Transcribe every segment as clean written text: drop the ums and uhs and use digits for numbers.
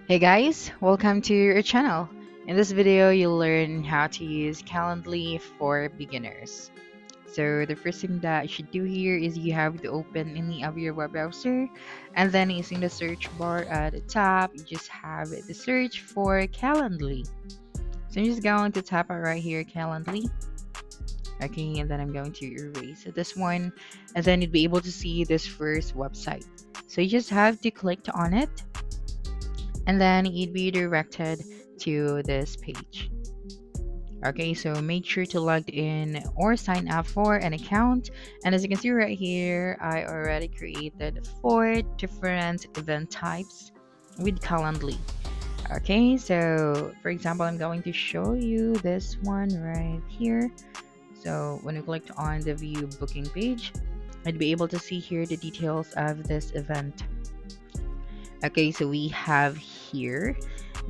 Hey guys, welcome to our channel. In this video, you'll learn how to use Calendly for beginners. So the first thing that you should do here is you have to open any of your web browser, and then using the search bar at the top, you just have to search for Calendly. So I'm just going to tap out right here, Calendly. Okay, and then I'm going to erase this one, and then you'd be able to see this first website. So you just have to click on it, and then you'd be directed to this page. Okay, so make sure to log in or sign up for an account. And as you can see right here, I already created 4 different event types with Calendly. Okay, so for example, I'm going to show you this one right here. So when you click on the view booking page, I'd be able to see here the details of this event. Okay, so we have here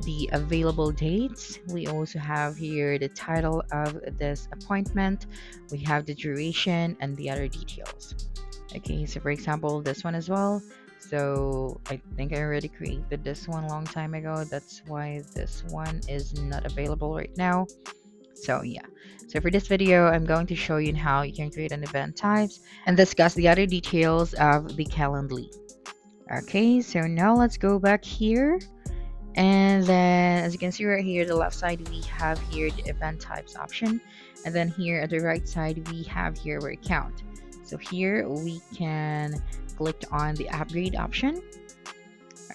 the available dates. We also have here the title of this appointment. We have the duration and the other details. Okay, so for example, this one as well. So I think I already created this one a long time ago. That's why this one is not available right now. So yeah, so for this video, I'm going to show you how you can create an event types and discuss the other details of the Calendly. Okay, so now let's go back here. And then as you can see right here, the left side, we have here the event types option. And then here at the right side, we have here our account. So here we can click on the upgrade option.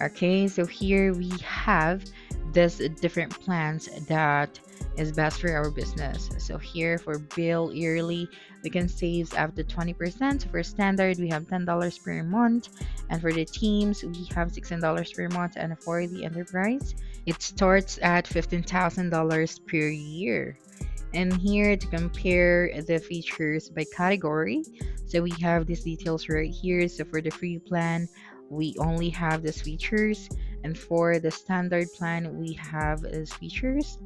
Okay, so here we have this different plans that is best for our business. So here for bill yearly, we can save up to 20%. For standard, we have $10 per month, and for the teams, we have $16 per month, and for the enterprise, it starts at $15,000 per year. And here to compare the features by category, so we have these details right here. So for the free plan, we only have these features, and for the standard plan, we have these features.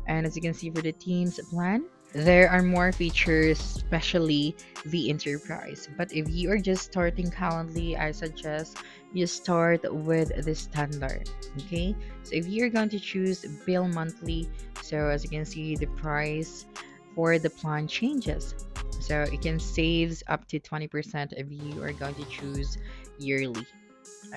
And as you can see for the teams plan, there are more features, especially the enterprise. But if you are just starting Calendly, I suggest you start with the standard. Okay, so if you're going to choose bill monthly, so as you can see, the price for the plan changes. So it can save up to 20% if you are going to choose yearly.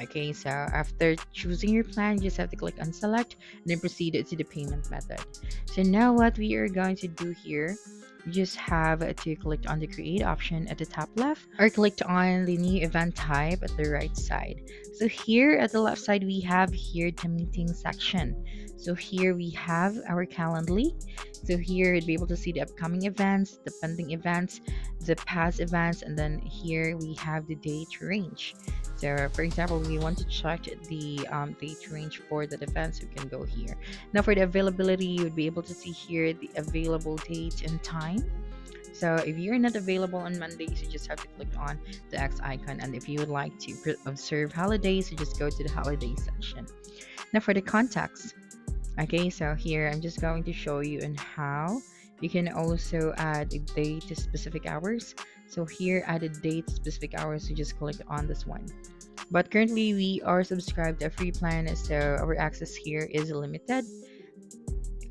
Okay, so after choosing your plan, you just have to click on select and then proceed to the payment method. So now what we are going to do here, you just have to click on the create option at the top left or click on the new event type at the right side. So here at the left side, we have here the meeting section. So here we have our Calendly. So here you'd be able to see the upcoming events, the pending events, the past events, and then here we have the date range. So for example, we want to check the date range for the events, we can go here. Now for the availability, you would be able to see here the available date and time. So if you're not available on Mondays, you just have to click on the X icon. And if you would like to observe holidays, you just go to the holiday section. Now for the contacts. Okay, so here I'm just going to show you on how you can also add a date to specific hours. So here add a date specific hours, you just click on this one. But currently we are subscribed to a free plan, so our access here is limited.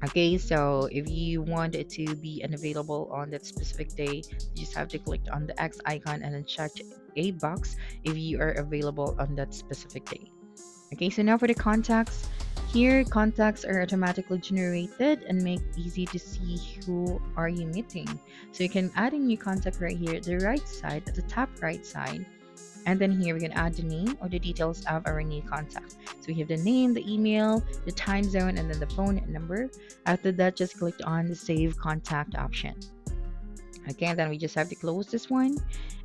Okay, so if you want it to be unavailable on that specific day, you just have to click on the X icon and then check a box if you are available on that specific day. Okay, so now for the contacts. Here, contacts are automatically generated and make easy to see who are you meeting. So you can add a new contact right here at the right side, at the top right side. And then here we can add the name or the details of our new contact. So we have the name, the email, the time zone, and then the phone number. After that, just click on the save contact option. Okay, and then we just have to close this one.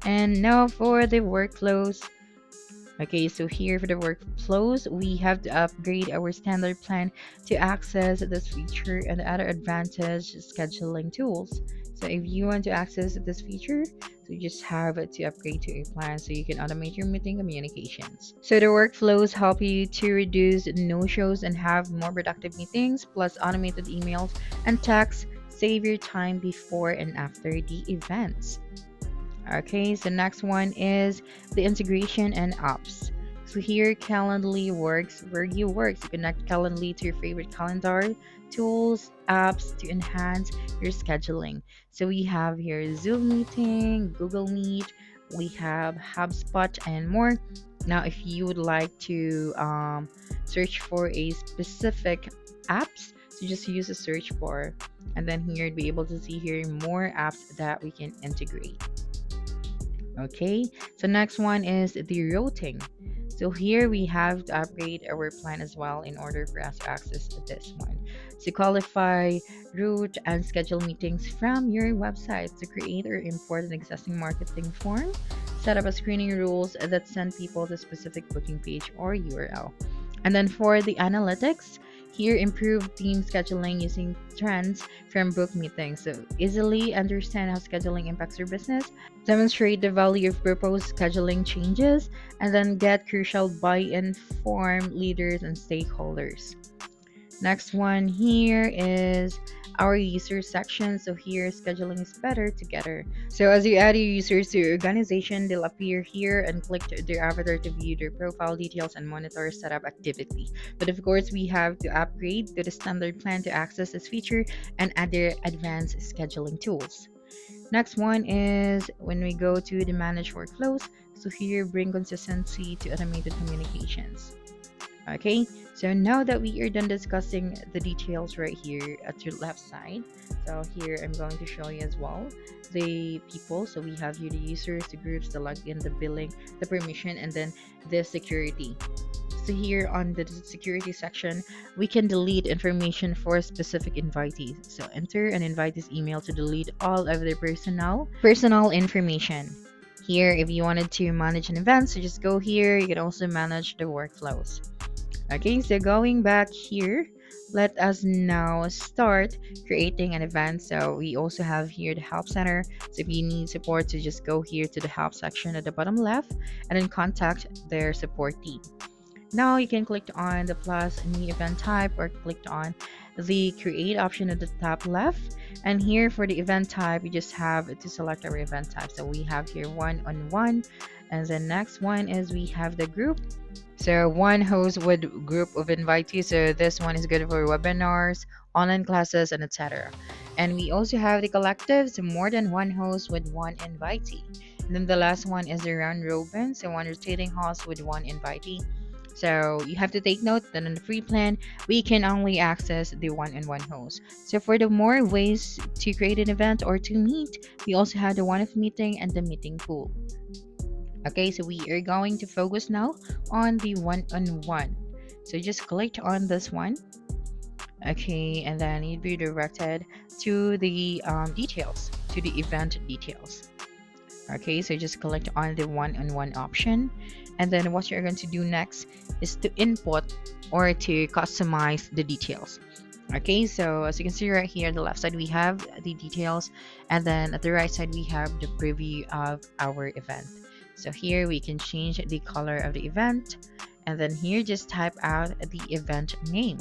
And now for the workflows. Okay, so here for the workflows, we have to upgrade our standard plan to access this feature and other advantage scheduling tools. So if you want to access this feature, so you just have to upgrade to a plan so you can automate your meeting communications. So the workflows help you to reduce no-shows and have more productive meetings, plus automated emails and texts save your time before and after the events. Okay, so next one is the integration and apps. So here, Calendly works where you work. So connect Calendly to your favorite calendar tools, apps to enhance your scheduling. So we have here Zoom meeting, Google Meet, we have HubSpot, and more. Now, if you would like to search for a specific apps, so just use a search bar, and then here you'd be able to see here more apps that we can integrate. Okay, so next one is the routing. So here we have to upgrade our plan as well in order for us to access this one. So qualify, route, and schedule meetings from your website. To create or import an existing marketing form, set up a screening rules that send people to specific booking page or URL. And then for the analytics, here improve team scheduling using trends from book meetings. So easily understand how scheduling impacts your business, demonstrate the value of proposed scheduling changes, and then get crucial buy-in from leaders and stakeholders. Next one here is our user section. So here scheduling is better together. So as you add your users to your organization, they'll appear here and click their avatar to view their profile details and monitor setup activity. But of course, we have to upgrade to the standard plan to access this feature and other advanced scheduling tools. Next one is when we go to the manage workflows. So here bring consistency to automated communications. Okay, so now that we are done discussing the details right here at your left side, so here I'm going to show you as well the people. So we have here the users, the groups, the login, the billing, the permission, and then the security. So here on the security section, we can delete information for specific invitees. So enter an invitee's email to delete all of their personal information. Here, if you wanted to manage an event, so just go here. You can also manage the workflows. Okay, so going back here, let us now start creating an event. So we also have here the help center. So if you need support, so just go here to the help section at the bottom left and then contact their support team. Now you can click on the plus new event type or click on the create option at the top left, and here for the event type you just have to select our event type. So we have here one-on-one, and the next one is we have the group. So one host with group of invitees. So this one is good for webinars, online classes, and etc. And we also have the collective, so more than one host with one invitee. And then the last one is the round robin, so one rotating host with one invitee. So you have to take note that on the free plan, we can only access the one-on-one host. So for the more ways to create an event or to meet, we also have the one-off meeting and the meeting pool. Okay, so we are going to focus now on the one-on-one. So just click on this one. Okay, and then you'd be directed to the details, to the event details. Okay, so just click on the one-on-one option, and then what you're going to do next is to input or to customize the details. Okay, so as you can see right here on the left side we have the details, and then at the right side we have the preview of our event. So here we can change the color of the event, and then here just type out the event name.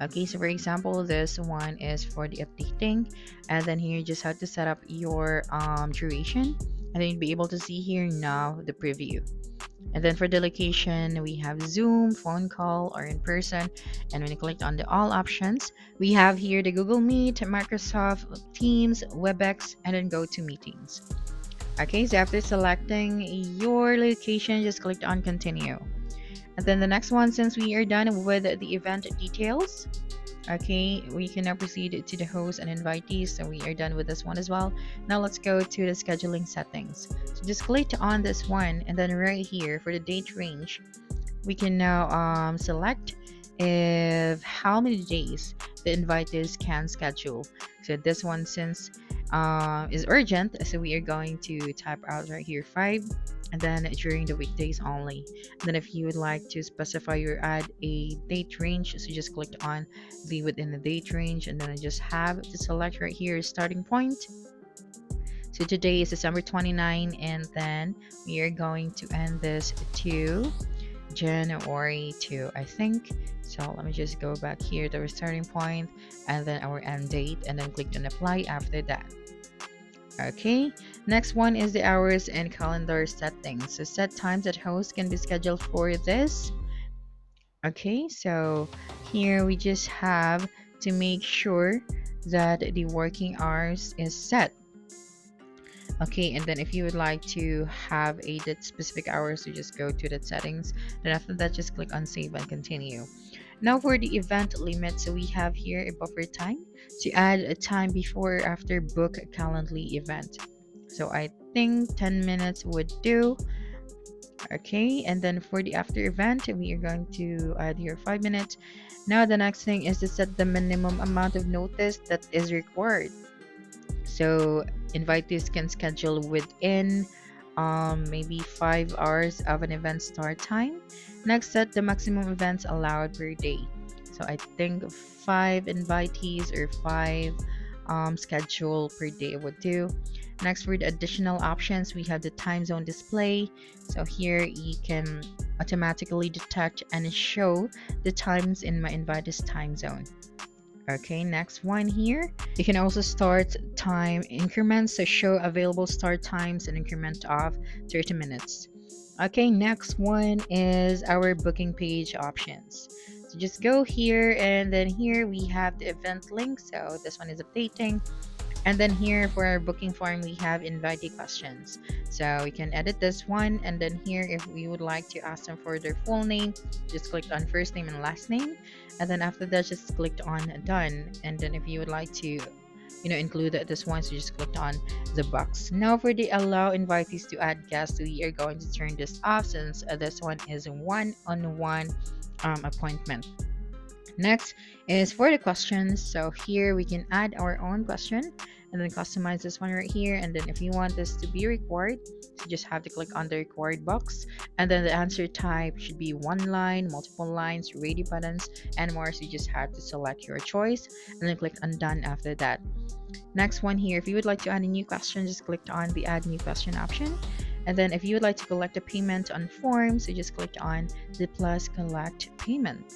Okay, so for example, this one is for the updating, and then here you just have to set up your duration, and then you'll be able to see here now the preview. And then for the location, we have Zoom, phone call, or in person. And when you click on the all options, we have here the Google Meet, Microsoft Teams, WebEx, and then go to meetings. Okay, so after selecting your location, just click on continue. And then the next one, since we are done with the event details, okay, we can now proceed to the host and invitees. So we are done with this one as well. Now let's go to the scheduling settings. So just click on this one, and then right here for the date range, we can now select if how many days the invitees can schedule. So this one, since is urgent, so we are going to type out right here 5, and then during the weekdays only. And then if you would like to specify or add a date range, so just click on the within the date range, and then I just have to select right here starting point. So today is December 29, and then we are going to end this to January 2, I think. So let me just go back here to our starting point and then our end date, and then click on apply after that. Okay, Next one is the hours and calendar settings. So set times that host can be scheduled for this. Okay, so here we just have to make sure that the working hours is set. Okay, and then if you would like to have a that specific hours, you just go to that settings. Then after that, just click on save and continue. Now for the event limit, so we have here a buffer time to add a time before or after book Calendly event. So I think 10 minutes would do. Okay, and then for the after event, we are going to add here 5 minutes. Now the next thing is to set the minimum amount of notice that is required. So invitees can schedule within maybe 5 hours of an event start time. Next, set the maximum events allowed per day. So I think 5 invitees or 5 schedule per day would do. Next, for the additional options, we have the time zone display. So here you can automatically detect and show the times in my invitees time zone. Okay, next one here. You can also start time increments, so show available start times an increment of 30 minutes. Okay, next one is our booking page options. So just go here, and then here we have the event link. So this one is updating. And then here for our booking form, we have invitee questions. So we can edit this one. And then here, if we would like to ask them for their full name, just click on first name and last name. And then after that, just click on done. And then if you would like to, include this one, so just click on the box. Now for the allow invitees to add guests, we are going to turn this off since this one is a one-on-one appointment. Next is for the questions. So here we can add our own question and then customize this one right here. And then if you want this to be required, you just have to click on the required box. And then the answer type should be one line, multiple lines, ready buttons, and more. So you just have to select your choice and then click on done after that. Next one here, if you would like to add a new question, just click on the add new question option. And then if you would like to collect a payment on forms, you just click on the plus collect payment.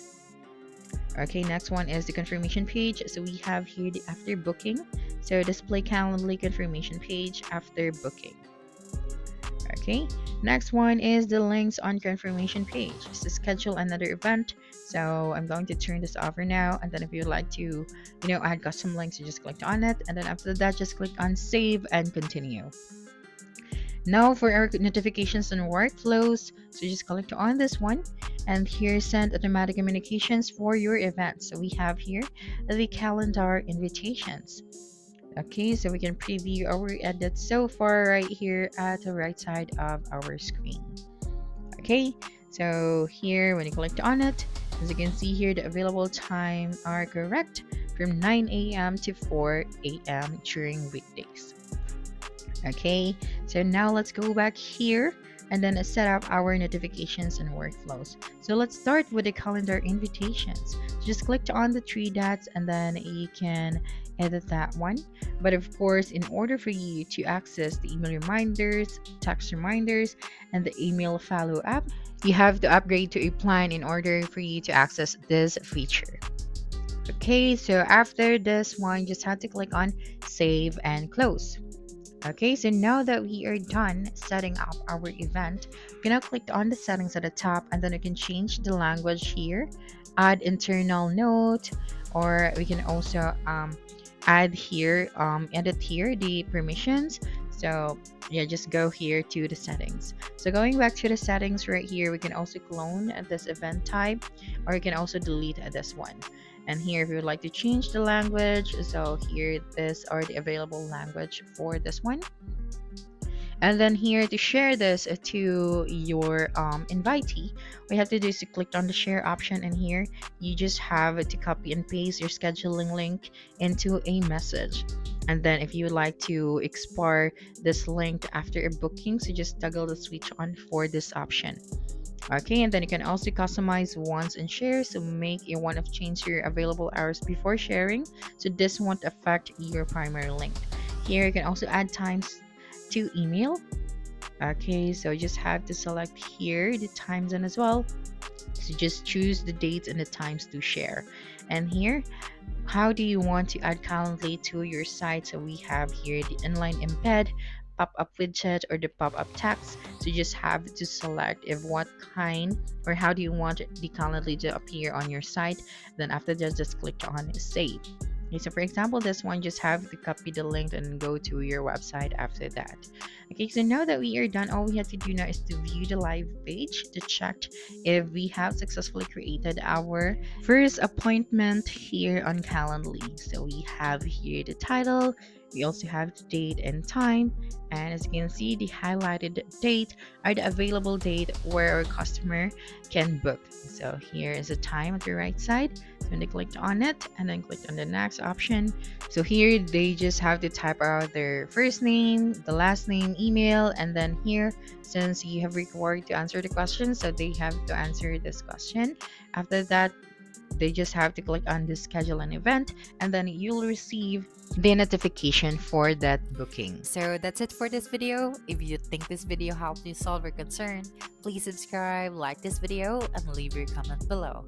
Okay, next one is the confirmation page. So we have here the after booking. So display Calendly confirmation page after booking. Okay, next one is the links on confirmation page. It's to schedule another event. So I'm going to turn this over now. And then if you'd like to, add custom links, you just click on it. And then after that, just click on save and continue. Now for our notifications and workflows, so just click on this one, and here send automatic communications for your event. So we have here the calendar invitations. Okay, so we can preview our edits so far right here at the right side of our screen. Okay, so here when you click on it, as you can see here, the available time are correct from 9 a.m. to 4 a.m. during weekdays. Okay, so now let's go back here and then set up our notifications and workflows. So let's start with the calendar invitations. Just click on the three dots and then you can edit that one. But of course, in order for you to access the email reminders, text reminders, and the email follow-up, you have to upgrade to a plan in order for you to access this feature. Okay, so after this one, you just have to click on save and close. Okay, so now that we are done setting up our event, we can now click on the settings at the top, and then we can change the language here, add internal note, or we can also add here, edit here the permissions. So yeah, just go here to the settings. So going back to the settings right here, we can also clone this event type, or you can also delete this one. And here if you would like to change the language, so here these are the available language for this one. And then here to share this to your invitee, what you have to do is to click on the share option, and here you just have to copy and paste your scheduling link into a message. And then if you would like to export this link after a booking, so just toggle the switch on for this option. Okay, and then you can also customize once and share, so make a one-off change to your available hours before sharing, so this won't affect your primary link. Here you can also add times to email. Okay, so you just have to select here the time zone as well, so just choose the dates and the times to share. And here, how do you want to add Calendly to your site? So we have here the inline embed, pop-up widget or the pop-up text. So you just have to select if what kind or how do you want the Calendly to appear on your site. Then after that, just click on save. Okay, so for example, this one, just have to copy the link and go to your website after that. Okay, so now that we are done, all we have to do now is to view the live page to check if we have successfully created our first appointment here on Calendly. So we have here the title, we also have the date and time, and as you can see, the highlighted date are the available date where our customer can book. So here is the time at the right side. So when they clicked on it and then clicked on the next option, so here they just have to type out their first name, the last name, email, and then here, since you have required to answer the question, so they have to answer this question. After that, they just have to click on the schedule an event, and then you'll receive the notification for that booking. So that's it for this video. If you think this video helped you solve your concern, please subscribe, like this video, and leave your comment below.